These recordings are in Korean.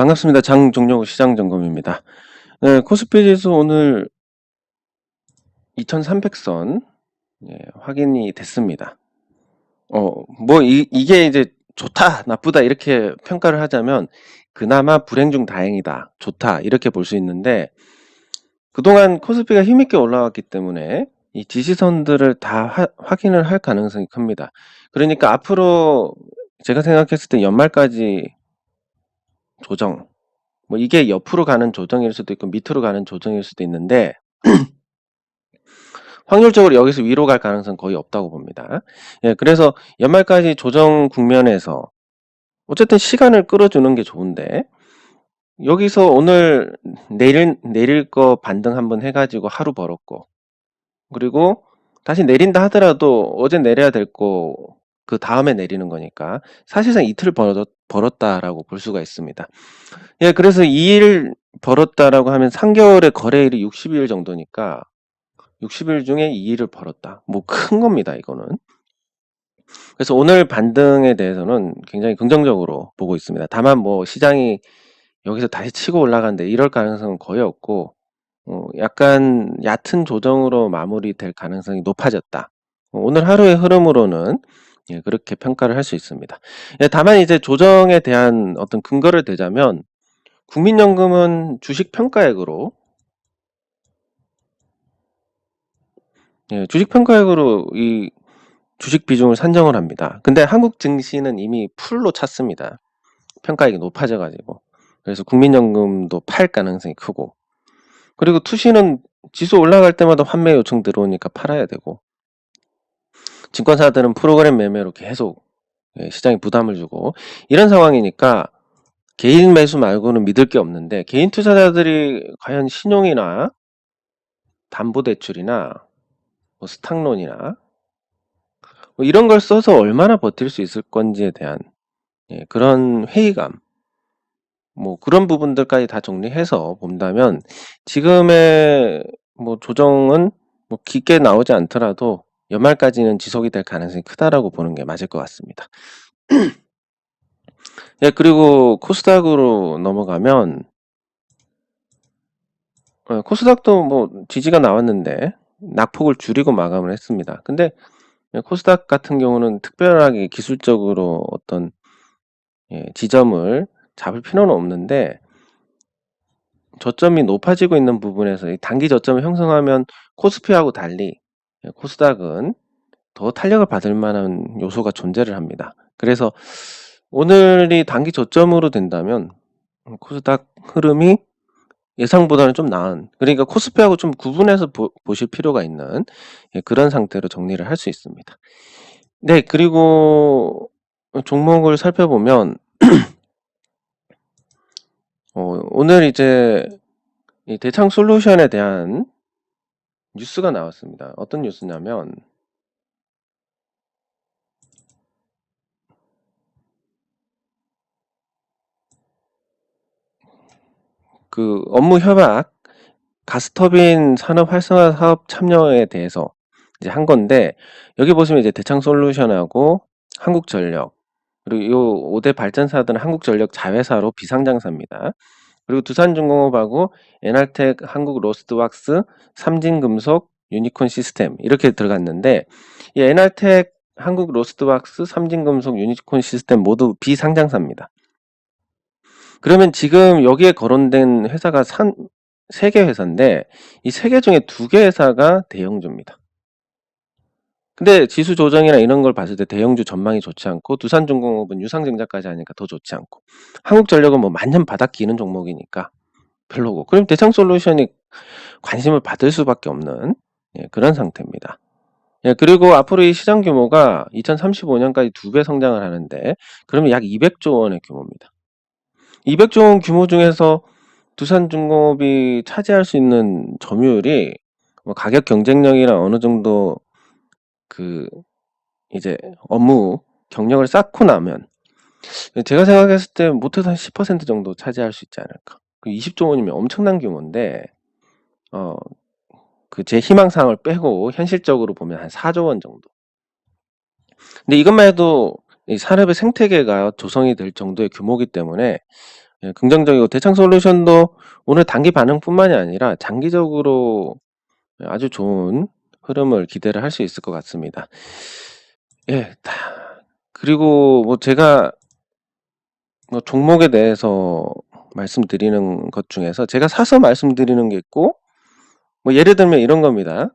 반갑습니다. 장종료 시장점검입니다. 네, 코스피 지수 오늘 2300선 확인이 됐습니다. 이게 이제 좋다, 나쁘다 이렇게 평가를 하자면 그나마 불행 중 다행이다, 좋다 이렇게 볼 수 있는데, 그동안 코스피가 힘있게 올라왔기 때문에 이 지지선들을 다 확인을 할 가능성이 큽니다. 그러니까 앞으로 제가 생각했을 때 연말까지 조정, 뭐 이게 옆으로 가는 조정일 수도 있고 밑으로 가는 조정일 수도 있는데, 확률적으로 여기서 위로 갈 가능성은 거의 없다고 봅니다. 그래서 연말까지 조정 국면에서 어쨌든 시간을 끌어주는 게 좋은데, 여기서 오늘 내릴 거 반등 한번 해가지고 하루 벌었고, 그리고 다시 내린다 하더라도 어제 내려야 될 거 그 다음에 내리는 거니까 사실상 이틀 벌었다라고 볼 수가 있습니다. 그래서 2일 벌었다라고 하면 3개월의 거래일이 60일 정도니까 60일 중에 2일을 벌었다. 뭐 큰 겁니다, 이거는. 그래서 오늘 반등에 대해서는 굉장히 긍정적으로 보고 있습니다. 다만 뭐 시장이 여기서 다시 치고 올라간대 이럴 가능성은 거의 없고, 약간 얕은 조정으로 마무리될 가능성이 높아졌다. 오늘 하루의 흐름으로는 그렇게 평가를 할 수 있습니다. 다만 이제 조정에 대한 어떤 근거를 대자면, 국민연금은 주식 평가액으로 이 주식 비중을 산정을 합니다. 근데 한국 증시는 이미 풀로 찼습니다. 평가액이 높아져가지고. 그래서 국민연금도 팔 가능성이 크고, 그리고 투시는 지수 올라갈 때마다 환매 요청 들어오니까 팔아야 되고, 증권사들은 프로그램 매매로 계속 시장에 부담을 주고, 이런 상황이니까 개인 매수 말고는 믿을 게 없는데, 개인 투자자들이 과연 신용이나 담보대출이나 뭐 스탁론이나 뭐 이런 걸 써서 얼마나 버틸 수 있을 건지에 대한 그런 회의감, 뭐 그런 부분들까지 다 정리해서 본다면 지금의 뭐 조정은 뭐 깊게 나오지 않더라도 연말까지는 지속이 될 가능성이 크다라고 보는 게 맞을 것 같습니다. 그리고 코스닥으로 넘어가면, 코스닥도 뭐 지지가 나왔는데 낙폭을 줄이고 마감을 했습니다. 근데 코스닥 같은 경우는 특별하게 기술적으로 어떤 지점을 잡을 필요는 없는데, 저점이 높아지고 있는 부분에서 이 단기 저점을 형성하면 코스피하고 달리 코스닥은 더 탄력을 받을 만한 요소가 존재를 합니다. 그래서 오늘이 단기 저점으로 된다면 코스닥 흐름이 예상보다는 좀 나은, 그러니까 코스피하고 좀 구분해서 보실 필요가 있는 그런 상태로 정리를 할 수 있습니다. 네, 그리고 종목을 살펴보면 오늘 이제 이 대창솔루션에 대한 뉴스가 나왔습니다. 어떤 뉴스냐면, 그 업무 협약, 가스터빈 산업 활성화 사업 참여에 대해서 이제 한 건데, 여기 보시면 이제 대창솔루션하고 한국전력, 그리고 요 5대 발전사들은 한국전력 자회사로 비상장사입니다. 그리고 두산중공업하고 엔알텍, 한국로스트왁스, 삼진금속, 유니콘 시스템 이렇게 들어갔는데, 이 엔알텍, 한국로스트왁스, 삼진금속, 유니콘 시스템 모두 비상장사입니다. 그러면 지금 여기에 거론된 회사가 3개 회사인데, 이 3개 중에 2개 회사가 대형주입니다. 근데 지수 조정이나 이런 걸 봤을 때 대형주 전망이 좋지 않고, 두산중공업은 유상증자까지 하니까 더 좋지 않고, 한국전력은 뭐 만년 바닥 기는 종목이니까 별로고, 그럼 대창솔루션이 관심을 받을 수밖에 없는 그런 상태입니다. 그리고 앞으로 이 시장 규모가 2035년까지 2배 성장을 하는데, 그러면 약 200조 원의 규모입니다. 200조 원 규모 중에서 두산중공업이 차지할 수 있는 점유율이 뭐 가격 경쟁력이랑 어느 정도 그 이제 업무 경력을 쌓고 나면, 제가 생각했을 때 못해도 한 10% 정도 차지할 수 있지 않을까. 20조 원이면 엄청난 규모인데, 그 제 희망사항을 빼고 현실적으로 보면 한 4조 원 정도. 근데 이것만 해도 이 산업의 생태계가 조성이 될 정도의 규모이기 때문에 예, 긍정적이고 대창솔루션도 오늘 단기 반응뿐만이 아니라 장기적으로 아주 좋은 흐름을 기대를 할 수 있을 것 같습니다. 예, 그리고 뭐 제가 뭐 종목에 대해서 말씀드리는 것 중에서 제가 사서 말씀드리는 게 있고, 뭐 예를 들면 이런 겁니다.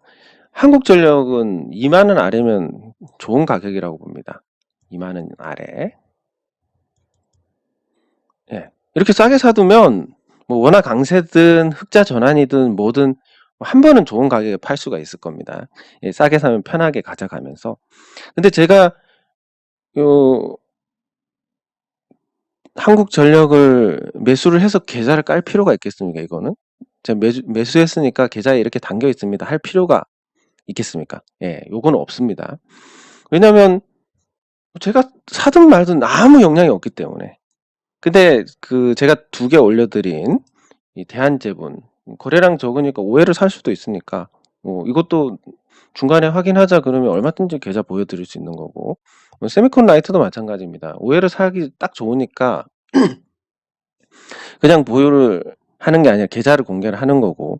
한국전력은 2만 원 아래면 좋은 가격이라고 봅니다. 2만 원 아래. 예. 이렇게 싸게 사두면 뭐 워낙 강세든 흑자 전환이든 뭐든 한 번은 좋은 가격에 팔 수가 있을 겁니다. 예, 싸게 사면 편하게 가져가면서. 근데 제가 요 한국전력을 매수를 해서 계좌를 깔 필요가 있겠습니까, 이거는? 제가 매수했으니까 계좌에 이렇게 담겨 있습니다. 할 필요가 있겠습니까? 예, 요거는 없습니다. 왜냐면 제가 사든 말든 아무 영향이 없기 때문에. 근데 그 제가 2개 올려드린 이 대한제분 거래량 적으니까 오해를 살 수도 있으니까 이것도 중간에 확인하자 그러면 얼마든지 계좌 보여드릴 수 있는 거고, 세미콘 라이트도 마찬가지입니다. 오해를 사기 딱 좋으니까 그냥 보유를 하는 게 아니라 계좌를 공개를 하는 거고,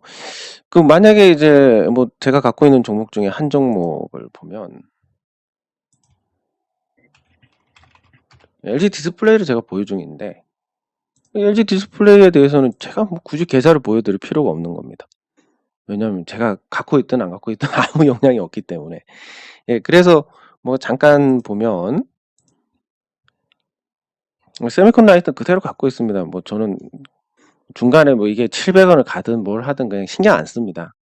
그 만약에 이제 뭐 제가 갖고 있는 종목 중에 한 종목을 보면 LG 디스플레이를 제가 보유 중인데, LG 디스플레이에 대해서는 제가 뭐 굳이 계좌를 보여드릴 필요가 없는 겁니다. 왜냐면 제가 갖고 있든 안 갖고 있든 아무 영향이 없기 때문에. 예, 그래서 뭐 잠깐 보면 세미콘 라이트 그대로 갖고 있습니다. 뭐 저는 중간에 뭐 이게 700원을 가든 뭘 하든 그냥 신경 안 씁니다.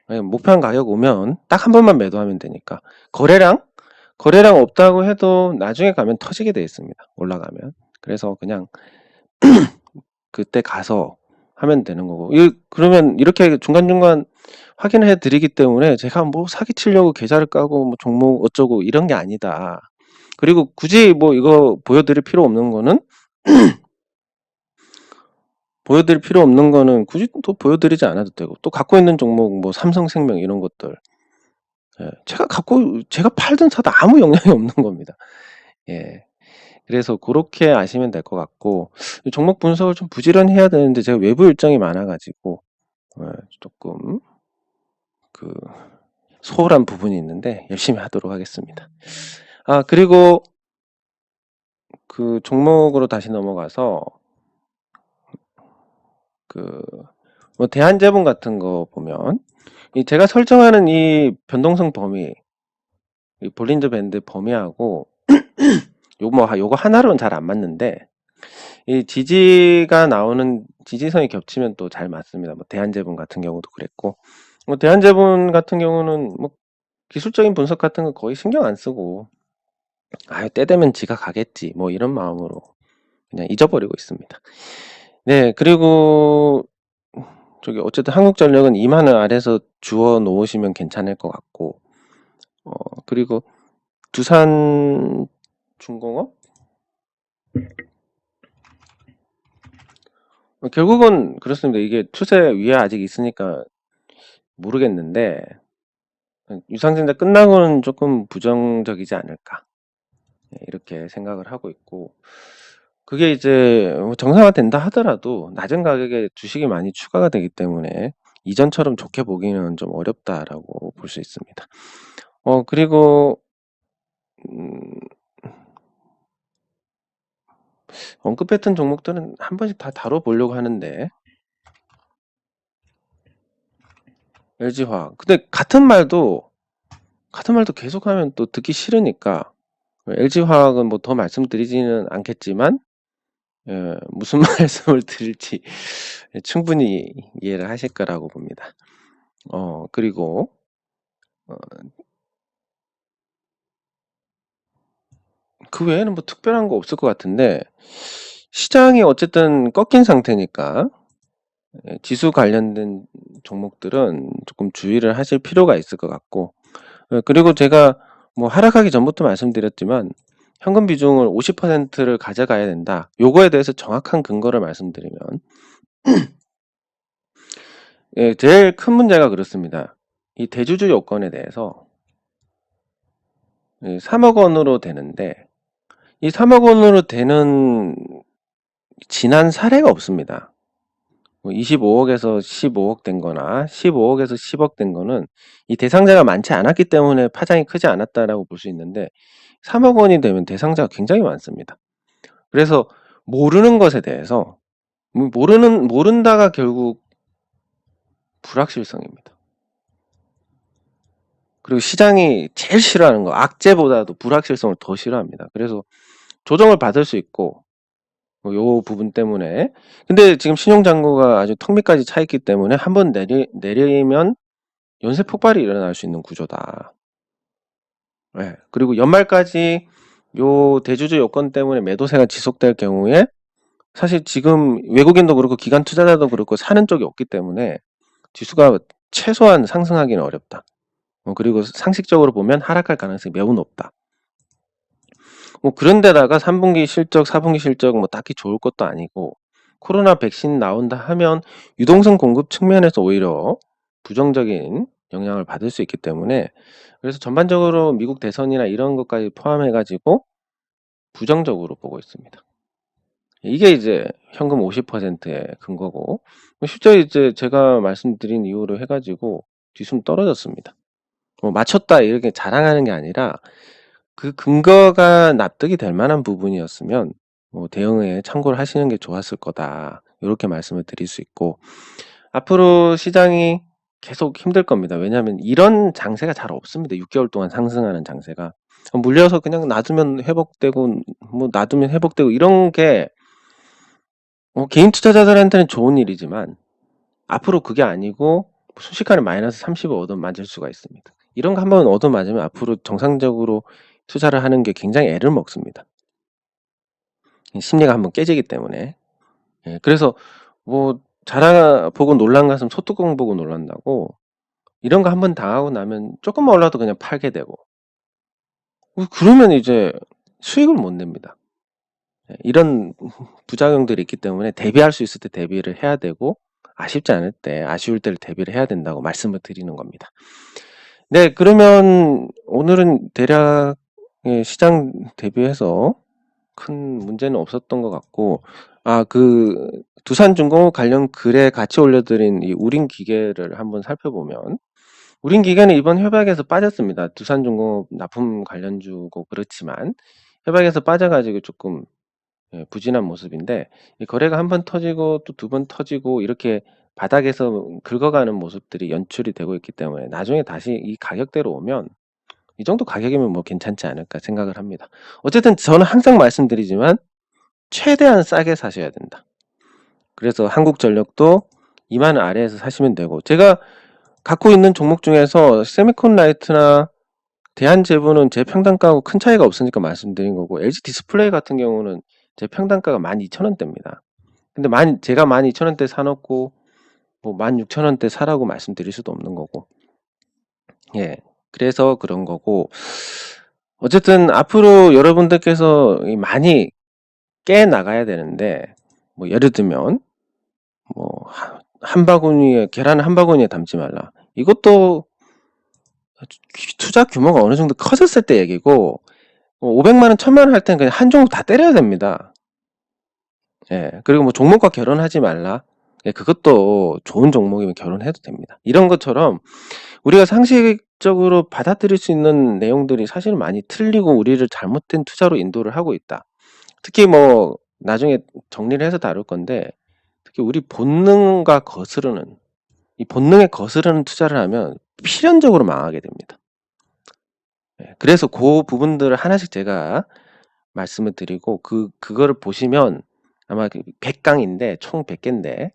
목표한 가격 오면 딱 한 번만 매도하면 되니까. 거래량 없다고 해도 나중에 가면 터지게 돼 있습니다. 올라가면. 그래서 그냥 그때 가서 하면 되는 거고. 그러면 이렇게 중간중간 확인해 드리기 때문에 제가 뭐 사기치려고 계좌를 까고 뭐 종목 어쩌고 이런 게 아니다. 그리고 굳이 뭐 이거 보여드릴 필요 없는 거는 굳이 또 보여드리지 않아도 되고, 또 갖고 있는 종목 뭐 삼성생명 이런 것들, 예, 제가 팔든 사든 아무 영향이 없는 겁니다. 예. 그래서 그렇게 아시면 될 것 같고, 종목 분석을 좀 부지런히 해야 되는데 제가 외부 일정이 많아가지고 조금 그 소홀한 부분이 있는데 열심히 하도록 하겠습니다. 그리고 그 종목으로 다시 넘어가서 뭐 대한제분 같은 거 보면 제가 설정하는 이 변동성 범위, 이 볼린저 밴드 범위하고 요거 하나로는 잘 안 맞는데, 이 지지가 나오는 지지선이 겹치면 또 잘 맞습니다. 뭐 대한제분 같은 경우도 그랬고, 뭐 대한제분 같은 경우는 뭐 기술적인 분석 같은 거 거의 신경 안 쓰고 때 되면 지가 가겠지 뭐 이런 마음으로 그냥 잊어버리고 있습니다. 네, 그리고 어쨌든 한국전력은 2만 원 아래서 주워 놓으시면 괜찮을 것 같고, 그리고 두산중공업 결국은 그렇습니다. 이게 추세 위에 아직 있으니까 모르겠는데, 유상증자 끝나고는 조금 부정적이지 않을까, 이렇게 생각을 하고 있고, 그게 이제 정상화된다 하더라도 낮은 가격에 주식이 많이 추가가 되기 때문에 이전처럼 좋게 보기는 좀 어렵다라고 볼 수 있습니다. 그리고 언급했던 종목들은 한 번씩 다 다뤄보려고 하는데, LG화학. 근데 같은 말도 계속하면 또 듣기 싫으니까 LG화학은 뭐 더 말씀드리지는 않겠지만, 무슨 말씀을 드릴지 충분히 이해를 하실 거라고 봅니다. 그리고 그 외에는 뭐 특별한 거 없을 것 같은데, 시장이 어쨌든 꺾인 상태니까 지수 관련된 종목들은 조금 주의를 하실 필요가 있을 것 같고, 그리고 제가 뭐 하락하기 전부터 말씀드렸지만 현금 비중을 50%를 가져가야 된다. 요거에 대해서 정확한 근거를 말씀드리면, 제일 큰 문제가 그렇습니다. 이 대주주 요건에 대해서 3억 원으로 되는데, 이 3억 원으로 되는 지난 사례가 없습니다. 25억에서 15억 된 거나 15억에서 10억 된 거는 이 대상자가 많지 않았기 때문에 파장이 크지 않았다라고 볼 수 있는데 3억 원이 되면 대상자가 굉장히 많습니다. 그래서 모르는 것에 대해서 모른다가 결국 불확실성입니다. 그리고 시장이 제일 싫어하는 거 악재보다도 불확실성을 더 싫어합니다. 그래서 조정을 받을 수 있고 요 부분 때문에 근데 지금 신용잔고가 아주 턱 밑까지 차 있기 때문에 한번 내리면 연쇄 폭발이 일어날 수 있는 구조다. 네. 그리고 연말까지 요 대주주 요건 때문에 매도세가 지속될 경우에 사실 지금 외국인도 그렇고 기관 투자자도 그렇고 사는 쪽이 없기 때문에 지수가 최소한 상승하기는 어렵다. 그리고 상식적으로 보면 하락할 가능성이 매우 높다. 그런데다가 3분기 실적, 4분기 실적 딱히 좋을 것도 아니고 코로나 백신 나온다 하면 유동성 공급 측면에서 오히려 부정적인 영향을 받을 수 있기 때문에 그래서 전반적으로 미국 대선이나 이런 것까지 포함해가지고 부정적으로 보고 있습니다. 이게 이제 현금 50%의 근거고 실제 이제 제가 말씀드린 이유로 해가지고 지수는 떨어졌습니다. 맞췄다 이렇게 자랑하는 게 아니라 그 근거가 납득이 될 만한 부분이었으면 대응에 참고를 하시는 게 좋았을 거다. 이렇게 말씀을 드릴 수 있고 앞으로 시장이 계속 힘들 겁니다. 왜냐하면 이런 장세가 잘 없습니다. 6개월 동안 상승하는 장세가. 물려서 그냥 놔두면 회복되고 놔두면 회복되고 이런 게 개인 투자자들한테는 좋은 일이지만 앞으로 그게 아니고 순식간에 마이너스 30을 얻어맞을 수가 있습니다. 이런 거 한번 얻어맞으면 앞으로 정상적으로 투자를 하는 게 굉장히 애를 먹습니다. 심리가 한번 깨지기 때문에. 그래서 자라 보고 놀란 가슴 소뚜껑 보고 놀란다고 이런 거 한번 당하고 나면 조금만 올라도 그냥 팔게 되고 그러면 이제 수익을 못 냅니다. 이런 부작용들이 있기 때문에 대비할 수 있을 때 대비를 해야 되고 아쉽지 않을 때 아쉬울 때를 대비를 해야 된다고 말씀을 드리는 겁니다. 네, 그러면 오늘은 대략 시장 대비해서 큰 문제는 없었던 것 같고 그 두산중공업 관련 글에 같이 올려드린 이 우린기계를 한번 살펴보면 우린기계는 이번 협약에서 빠졌습니다. 두산중공업 납품 관련주고 그렇지만 협약에서 빠져가지고 조금 부진한 모습인데 이 거래가 한 번 터지고 또 두 번 터지고 이렇게 바닥에서 긁어가는 모습들이 연출이 되고 있기 때문에 나중에 다시 이 가격대로 오면 이 정도 가격이면 괜찮지 않을까 생각을 합니다. 어쨌든 저는 항상 말씀드리지만 최대한 싸게 사셔야 된다. 그래서 한국전력도 2만 원 아래에서 사시면 되고 제가 갖고 있는 종목 중에서 세미콘라이트나 대한제부는 제 평단가하고 큰 차이가 없으니까 말씀드린 거고 LG디스플레이 같은 경우는 제 평단가가 12,000원대입니다. 근데 제가 12,000원대 사놓고 16,000원대 사라고 말씀드릴 수도 없는 거고 그래서 그런 거고 어쨌든 앞으로 여러분들께서 많이 깨 나가야 되는데 예를 들면 한 바구니에 계란 한 바구니에 담지 말라. 이것도 투자 규모가 어느 정도 커졌을 때 얘기고 500만 원, 1000만 원 할 때는 그냥 한 종목 다 때려야 됩니다. 그리고 종목과 결혼하지 말라. 그것도 좋은 종목이면 결혼해도 됩니다. 이런 것처럼 우리가 상식적으로 받아들일 수 있는 내용들이 사실 많이 틀리고 우리를 잘못된 투자로 인도를 하고 있다. 특히 나중에 정리를 해서 다룰 건데 특히 우리 본능과 거스르는 이 본능에 거스르는 투자를 하면 필연적으로 망하게 됩니다. 그래서 그 부분들을 하나씩 제가 말씀을 드리고 그거를 보시면 아마 100강인데 총 100개인데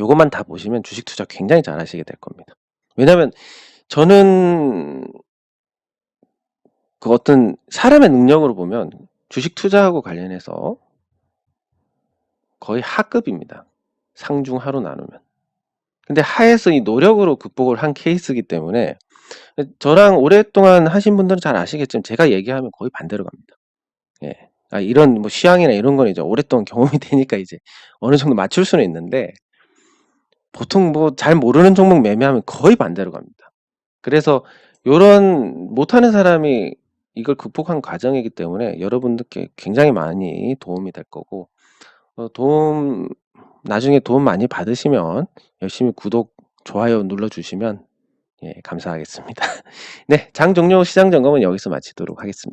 요것만 다 보시면 주식 투자 굉장히 잘 하시게 될 겁니다. 왜냐면 저는 그 어떤 사람의 능력으로 보면 주식 투자하고 관련해서 거의 하급입니다. 상중 하로 나누면. 근데 하에서 이 노력으로 극복을 한 케이스이기 때문에 저랑 오랫동안 하신 분들은 잘 아시겠지만 제가 얘기하면 거의 반대로 갑니다. 이런 취향이나 이런 건 이제 오랫동안 경험이 되니까 이제 어느 정도 맞출 수는 있는데 보통 잘 모르는 종목 매매하면 거의 반대로 갑니다. 그래서 요런 못하는 사람이 이걸 극복한 과정이기 때문에 여러분들께 굉장히 많이 도움이 될 거고, 나중에 도움 많이 받으시면 열심히 구독, 좋아요 눌러주시면, 예, 감사하겠습니다. 네, 장 종료 시장 점검은 여기서 마치도록 하겠습니다.